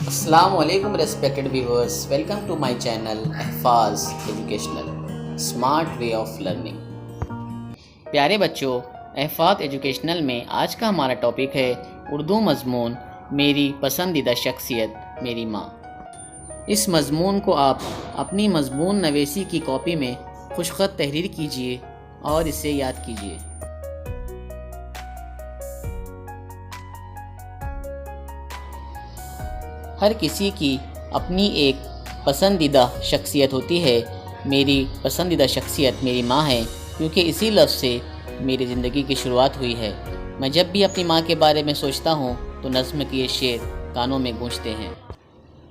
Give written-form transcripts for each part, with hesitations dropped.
السلام علیکم respected viewers, welcome to my channel Ahfaz educational smart way of learning. پیارے بچوں، احفاظ ایجوکیشنل میں آج کا ہمارا ٹاپک ہے اردو مضمون میری پسندیدہ شخصیت میری ماں۔ اس مضمون کو آپ اپنی مضمون نویسی کی کاپی میں خوش خط تحریر کیجیے اور اسے یاد کیجیے۔ ہر کسی کی اپنی ایک پسندیدہ شخصیت ہوتی ہے۔ میری پسندیدہ شخصیت میری ماں ہے، کیونکہ اسی لفظ سے میری زندگی کی شروعات ہوئی ہے۔ میں جب بھی اپنی ماں کے بارے میں سوچتا ہوں تو نظم کے یہ شعر کانوں میں گونجتے ہیں۔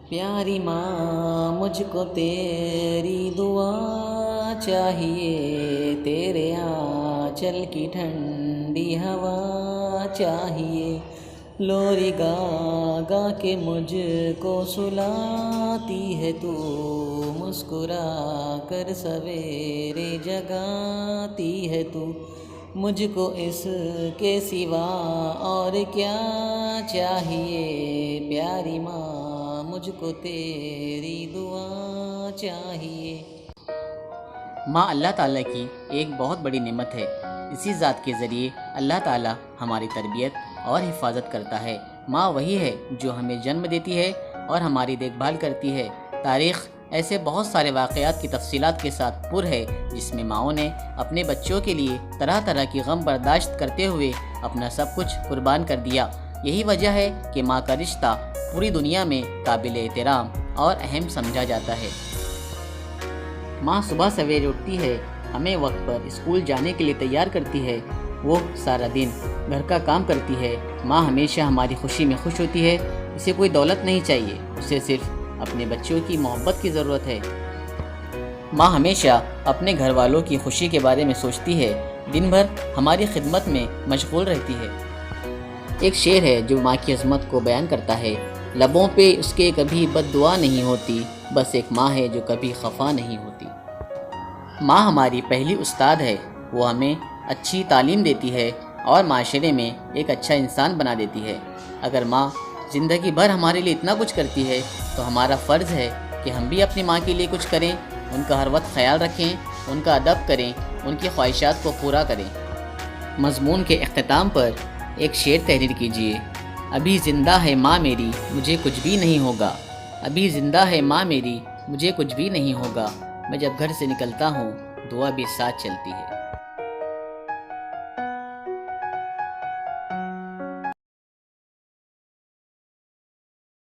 پیاری ماں مجھ کو تیری دعا چاہیے، تیرے آنچل کی ٹھنڈی ہوا چاہیے، لوری گا گا کے مجھ کو سلاتی ہے تو، مسکرا کر سویرے جگاتی ہے تو، مجھ کو اس کے سوا اور کیا چاہیے، پیاری ماں مجھ کو تیری دعا چاہیے۔ ماں اللہ تعالیٰ کی ایک بہت بڑی نعمت ہے۔ اسی ذات کے ذریعے اللہ تعالیٰ ہماری تربیت اور حفاظت کرتا ہے۔ ماں وہی ہے جو ہمیں جنم دیتی ہے اور ہماری دیکھ بھال کرتی ہے۔ تاریخ ایسے بہت سارے واقعات کی تفصیلات کے ساتھ پر ہے، جس میں ماؤں نے اپنے بچوں کے لیے طرح طرح کی غم برداشت کرتے ہوئے اپنا سب کچھ قربان کر دیا۔ یہی وجہ ہے کہ ماں کا رشتہ پوری دنیا میں قابل احترام اور اہم سمجھا جاتا ہے۔ ماں صبح سویرے اٹھتی ہے، ہمیں وقت پر اسکول جانے کے لیے تیار کرتی ہے، وہ سارا دن گھر کا کام کرتی ہے۔ ماں ہمیشہ ہماری خوشی میں خوش ہوتی ہے۔ اسے کوئی دولت نہیں چاہیے، اسے صرف اپنے بچوں کی محبت کی ضرورت ہے۔ ماں ہمیشہ اپنے گھر والوں کی خوشی کے بارے میں سوچتی ہے، دن بھر ہماری خدمت میں مشغول رہتی ہے۔ ایک شعر ہے جو ماں کی عظمت کو بیان کرتا ہے، لبوں پہ اس کے کبھی بد دعا نہیں ہوتی، بس ایک ماں ہے جو کبھی خفا نہیں ہوتی۔ ماں ہماری پہلی استاد ہے، وہ ہمیں اچھی تعلیم دیتی ہے اور معاشرے میں ایک اچھا انسان بنا دیتی ہے۔ اگر ماں زندگی بھر ہمارے لیے اتنا کچھ کرتی ہے تو ہمارا فرض ہے کہ ہم بھی اپنی ماں کے لیے کچھ کریں، ان کا ہر وقت خیال رکھیں، ان کا ادب کریں، ان کی خواہشات کو پورا کریں۔ مضمون کے اختتام پر ایک شعر تحریر کیجیے۔ ابھی زندہ ہے ماں میری، مجھے کچھ بھی نہیں ہوگا، ابھی زندہ ہے ماں میری، مجھے کچھ بھی نہیں ہوگا، میں جب گھر سے نکلتا ہوں دعا بھی ساتھ چلتی ہے۔